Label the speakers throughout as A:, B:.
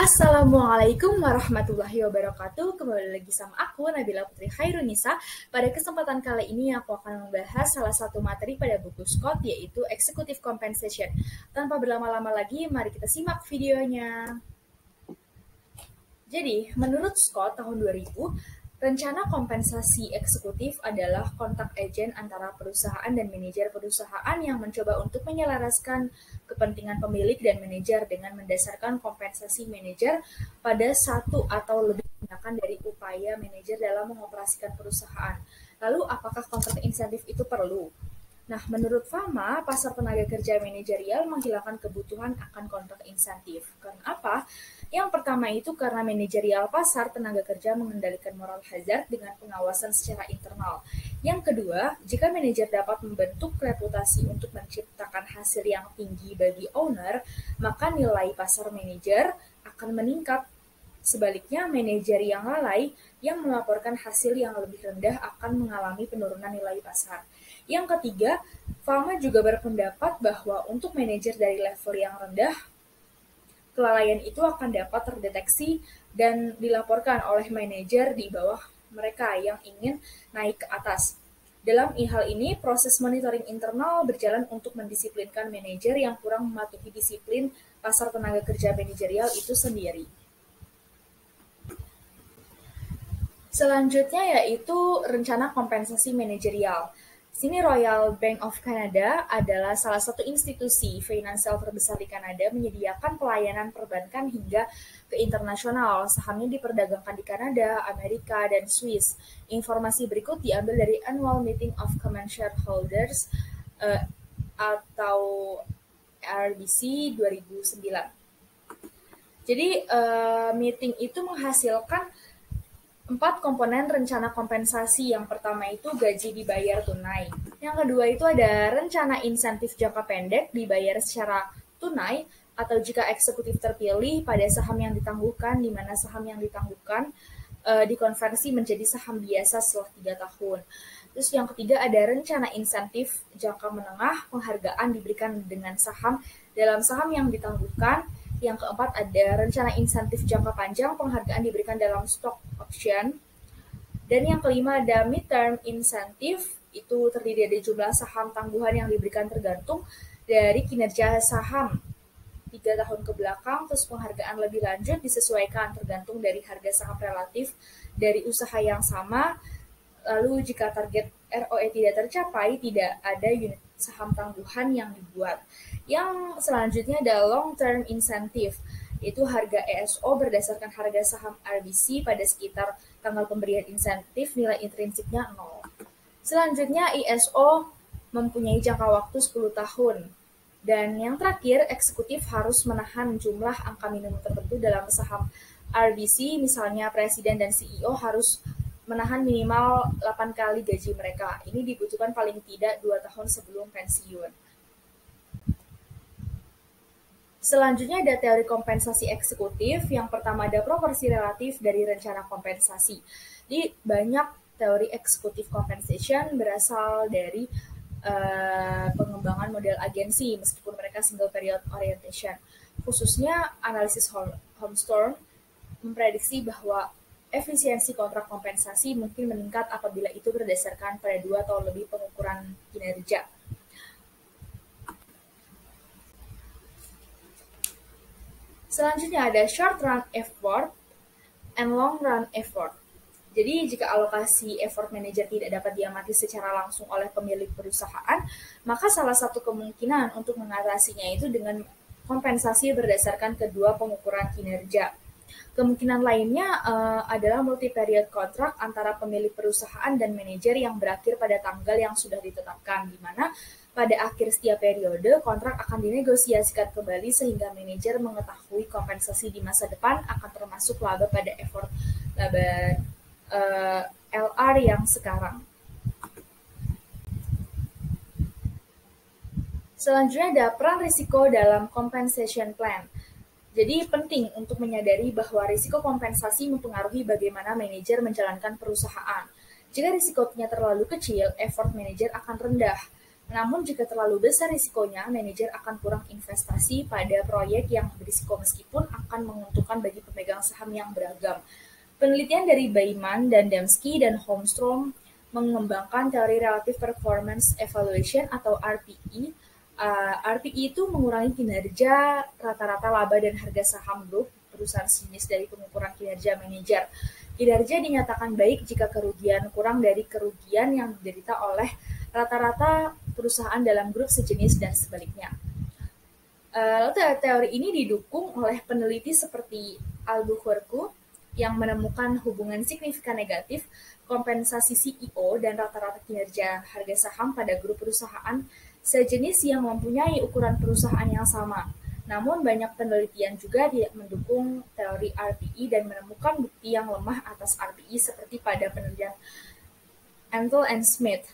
A: Assalamualaikum warahmatullahi wabarakatuh. Kembali lagi sama aku, Nabila Putri Khairunisa. Pada kesempatan kali ini aku akan membahas salah satu materi pada buku Scott, yaitu Executive Compensation. Tanpa berlama-lama lagi, mari kita simak videonya. Jadi, menurut Scott tahun 2000, rencana kompensasi eksekutif adalah kontak agent antara perusahaan dan manajer perusahaan yang mencoba untuk menyelaraskan kepentingan pemilik dan manajer dengan mendasarkan kompensasi manajer pada satu atau lebih tindakan dari upaya manajer dalam mengoperasikan perusahaan. Lalu, apakah kontrak insentif itu perlu? Nah, menurut Fama, pasar tenaga kerja manajerial menghilangkan kebutuhan akan kontrak insentif. Karena apa? Yang pertama itu karena manajerial pasar tenaga kerja mengendalikan moral hazard dengan pengawasan secara internal. Yang kedua, jika manajer dapat membentuk reputasi untuk menciptakan hasil yang tinggi bagi owner, maka nilai pasar manajer akan meningkat. Sebaliknya, manajer yang lalai yang melaporkan hasil yang lebih rendah akan mengalami penurunan nilai pasar. Yang ketiga, Fama juga berpendapat bahwa untuk manajer dari level yang rendah, kelalaian itu akan dapat terdeteksi dan dilaporkan oleh manajer di bawah mereka yang ingin naik ke atas. Dalam hal ini, proses monitoring internal berjalan untuk mendisiplinkan manajer yang kurang mematuhi disiplin pasar tenaga kerja manajerial itu sendiri. Selanjutnya yaitu rencana kompensasi manajerial. Sini Royal Bank of Canada adalah salah satu institusi finansial terbesar di Kanada menyediakan pelayanan perbankan hingga ke internasional. Sahamnya diperdagangkan di Kanada, Amerika, dan Swiss. Informasi berikut diambil dari Annual Meeting of Common Shareholders atau RBC 2009. Jadi meeting itu menghasilkan 4 komponen rencana kompensasi. Yang pertama itu gaji dibayar tunai. Yang kedua itu ada rencana insentif jangka pendek dibayar secara tunai atau jika eksekutif terpilih pada saham yang ditangguhkan, di mana saham yang ditangguhkan dikonversi menjadi saham biasa setelah 3 tahun. Terus yang ketiga ada rencana insentif jangka menengah, penghargaan diberikan dengan saham dalam saham yang ditangguhkan. Yang keempat ada rencana insentif jangka panjang, penghargaan diberikan dalam stock option. Dan yang kelima ada midterm insentif, itu terdiri dari jumlah saham tangguhan yang diberikan tergantung dari kinerja saham 3 tahun ke belakang. Terus penghargaan lebih lanjut disesuaikan tergantung dari harga saham relatif dari usaha yang sama. Lalu jika target ROE tidak tercapai, tidak ada unit saham tangguhan yang dibuat. Yang selanjutnya ada long term incentive, yaitu harga ESO berdasarkan harga saham RBC pada sekitar tanggal pemberian insentif, nilai intrinsiknya 0. Selanjutnya ISO mempunyai jangka waktu 10 tahun. Dan yang terakhir, eksekutif harus menahan jumlah angka minimum tertentu dalam saham RBC, misalnya presiden dan CEO harus menahan minimal 8 kali gaji mereka. Ini dibutuhkan paling tidak 2 tahun sebelum pensiun. Selanjutnya ada teori kompensasi eksekutif. Yang pertama ada proporsi relatif dari rencana kompensasi. Jadi banyak teori executive compensation berasal dari pengembangan model agensi meskipun mereka single period orientation. Khususnya analisis Holmstrom memprediksi bahwa efisiensi kontrak kompensasi mungkin meningkat apabila itu berdasarkan pada 2 atau lebih pengukuran kinerja. Selanjutnya ada short run effort and long run effort. Jadi jika alokasi effort manager tidak dapat diamati secara langsung oleh pemilik perusahaan, maka salah satu kemungkinan untuk mengatasinya itu dengan kompensasi berdasarkan kedua pengukuran kinerja. Kemungkinan lainnya adalah multi-period kontrak antara pemilik perusahaan dan manajer yang berakhir pada tanggal yang sudah ditetapkan, di mana pada akhir setiap periode kontrak akan dinegosiasikan kembali sehingga manajer mengetahui kompensasi di masa depan akan termasuk laba pada effort laba LR yang sekarang. Selanjutnya ada peran risiko dalam compensation plan. Jadi penting untuk menyadari bahwa risiko kompensasi mempengaruhi bagaimana manajer menjalankan perusahaan. Jika risikonya terlalu kecil, effort manajer akan rendah. Namun jika terlalu besar risikonya, manajer akan kurang investasi pada proyek yang berisiko meskipun akan menguntungkan bagi pemegang saham yang beragam. Penelitian dari Baiman dan Dembski dan Holmstrom mengembangkan teori Relative Performance Evaluation atau RPE. RPE itu mengurangi kinerja rata-rata laba dan harga saham grup perusahaan sejenis dari pengukuran kinerja manajer. Kinerja dinyatakan baik jika kerugian kurang dari kerugian yang diderita oleh rata-rata perusahaan dalam grup sejenis dan sebaliknya. Teori ini didukung oleh peneliti seperti Albuquerque yang menemukan hubungan signifikan negatif kompensasi CEO dan rata-rata kinerja harga saham pada grup perusahaan sejenis yang mempunyai ukuran perusahaan yang sama. Namun banyak penelitian juga tidak mendukung teori RPE dan menemukan bukti yang lemah atas RPE seperti pada penelitian Antle and Smith.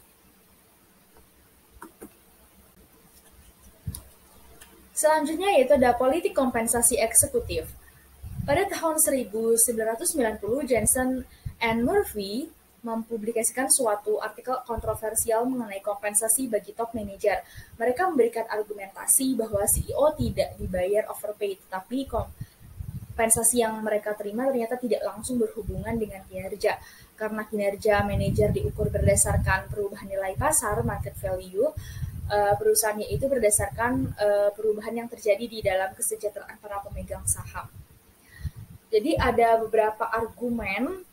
A: Selanjutnya yaitu ada politik kompensasi eksekutif. Pada tahun 1990, Jensen and Murphy mempublikasikan suatu artikel kontroversial mengenai kompensasi bagi top manajer. Mereka memberikan argumentasi bahwa CEO tidak dibayar overpay, tetapi kompensasi yang mereka terima ternyata tidak langsung berhubungan dengan kinerja. Karena kinerja manajer diukur berdasarkan perubahan nilai pasar, market value, perusahaannya itu berdasarkan perubahan yang terjadi di dalam kesejahteraan para pemegang saham. Jadi ada beberapa argumen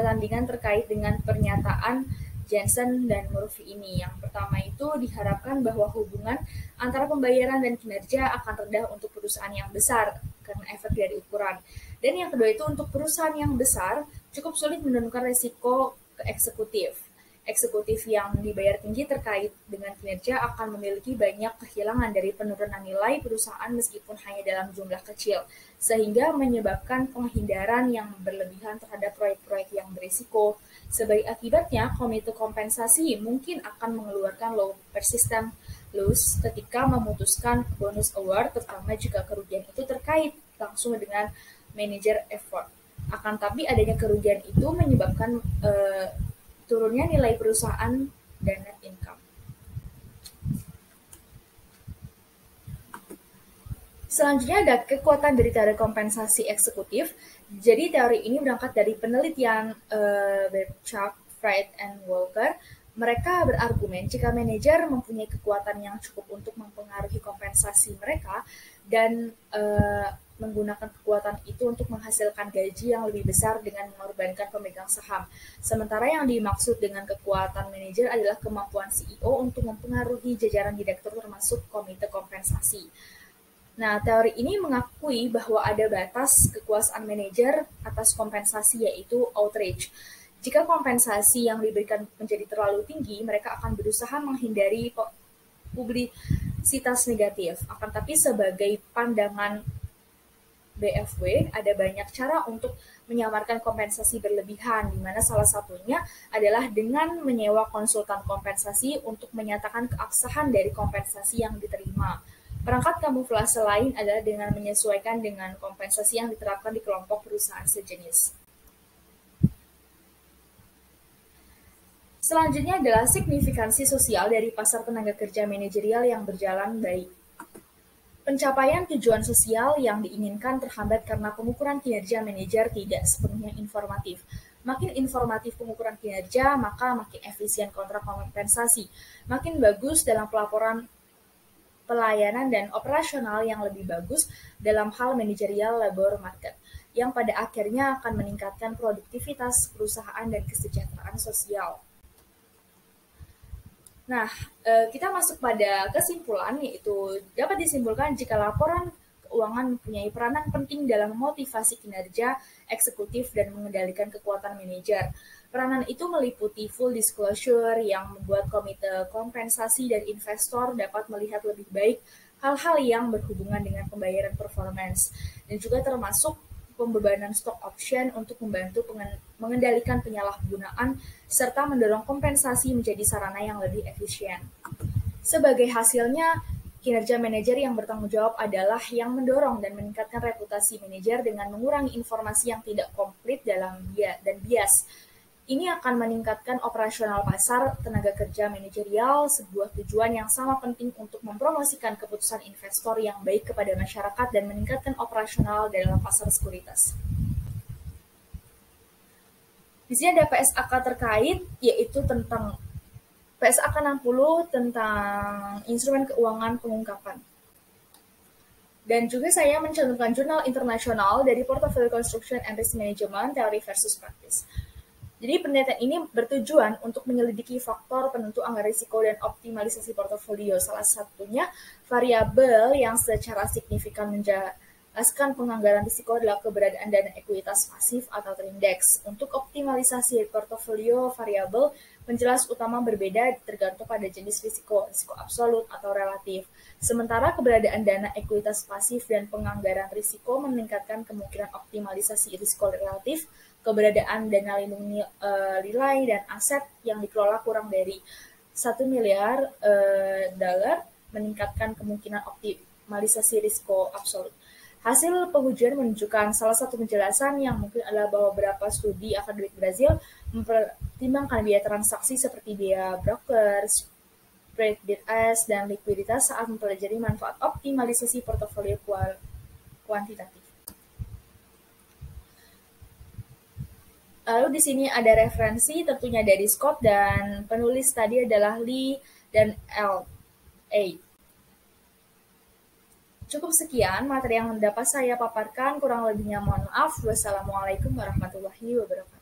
A: tandingan terkait dengan pernyataan Jensen dan Murphy ini. Yang pertama itu diharapkan bahwa hubungan antara pembayaran dan kinerja akan rendah untuk perusahaan yang besar karena efek dari ukuran. Dan yang kedua itu untuk perusahaan yang besar cukup sulit menurunkan risiko ke eksekutif. Eksekutif yang dibayar tinggi terkait dengan kinerja akan memiliki banyak kehilangan dari penurunan nilai perusahaan meskipun hanya dalam jumlah kecil, sehingga menyebabkan penghindaran yang berlebihan terhadap proyek-proyek yang berisiko. Sebagai akibatnya, komite kompensasi mungkin akan mengeluarkan low persistent loss ketika memutuskan bonus award, terutama jika kerugian itu terkait langsung dengan manager effort. Akan tapi adanya kerugian itu menyebabkan turunnya nilai perusahaan dan net income. Selanjutnya ada kekuatan dari teori kompensasi eksekutif. Jadi teori ini berangkat dari penelitian Berkshire, Fried, and Walker. Mereka berargumen jika manajer mempunyai kekuatan yang cukup untuk mempengaruhi kompensasi mereka dan menggunakan kekuatan itu untuk menghasilkan gaji yang lebih besar dengan mengorbankan pemegang saham. Sementara yang dimaksud dengan kekuatan manajer adalah kemampuan CEO untuk mempengaruhi jajaran direktur termasuk komite kompensasi. Nah, teori ini mengakui bahwa ada batas kekuasaan manajer atas kompensasi yaitu outrage. Jika kompensasi yang diberikan menjadi terlalu tinggi, mereka akan berusaha menghindari publisitas negatif. Akan tapi sebagai pandangan BFW, ada banyak cara untuk menyamarkan kompensasi berlebihan, di mana salah satunya adalah dengan menyewa konsultan kompensasi untuk menyatakan keabsahan dari kompensasi yang diterima. Perangkat kamuflase lain adalah dengan menyesuaikan dengan kompensasi yang diterapkan di kelompok perusahaan sejenis. Selanjutnya adalah signifikansi sosial dari pasar tenaga kerja manajerial yang berjalan baik. Pencapaian tujuan sosial yang diinginkan terhambat karena pengukuran kinerja manajer tidak sepenuhnya informatif. Makin informatif pengukuran kinerja, maka makin efisien kontrak kompensasi. Makin bagus dalam pelaporan pelayanan dan operasional yang lebih bagus dalam hal manajerial labor market, yang pada akhirnya akan meningkatkan produktivitas perusahaan dan kesejahteraan sosial. Nah, kita masuk pada kesimpulan, yaitu dapat disimpulkan jika laporan keuangan mempunyai peranan penting dalam memotivasi kinerja eksekutif dan mengendalikan kekuatan manajer. Peranan itu meliputi full disclosure yang membuat komite kompensasi dan investor dapat melihat lebih baik hal-hal yang berhubungan dengan pembayaran performance, dan juga termasuk pembebanan stock option untuk membantu mengendalikan penyalahgunaan serta mendorong kompensasi menjadi sarana yang lebih efisien. Sebagai hasilnya, kinerja manajer yang bertanggung jawab adalah yang mendorong dan meningkatkan reputasi manajer dengan mengurangi informasi yang tidak komplit dan bias. Ini akan meningkatkan operasional pasar, tenaga kerja manajerial, sebuah tujuan yang sama penting untuk mempromosikan keputusan investor yang baik kepada masyarakat dan meningkatkan operasional dalam pasar sekuritas. Di sini ada PSAK terkait, yaitu tentang PSAK 60 tentang instrumen keuangan pengungkapan. Dan juga saya mencantumkan jurnal internasional dari Portfolio Construction and Risk Management, Theory versus Practice. Jadi penelitian ini bertujuan untuk menyelidiki faktor penentu anggaran risiko dan optimalisasi portofolio. Salah satunya variabel yang secara signifikan menjelaskan penganggaran risiko adalah keberadaan dana ekuitas pasif atau terindeks. Untuk optimalisasi portofolio variabel, penjelas utama berbeda tergantung pada jenis risiko absolut atau relatif. Sementara keberadaan dana ekuitas pasif dan penganggaran risiko meningkatkan kemungkinan optimalisasi risiko relatif. Keberadaan dana lindung nilai dan aset yang dikelola kurang dari 1 miliar dolar meningkatkan kemungkinan optimalisasi risiko absolut. Hasil pengujian menunjukkan salah satu penjelasan yang mungkin adalah bahwa beberapa studi akademik Brazil mempertimbangkan biaya transaksi seperti biaya broker, spread bid-ask, dan likuiditas saat mempelajari manfaat optimalisasi portofolio kuantitatif. Lalu di sini ada referensi tentunya dari Scott dan penulis tadi adalah Lee dan L.A. Cukup sekian materi yang dapat saya paparkan, kurang lebihnya mohon maaf. Wassalamualaikum warahmatullahi wabarakatuh.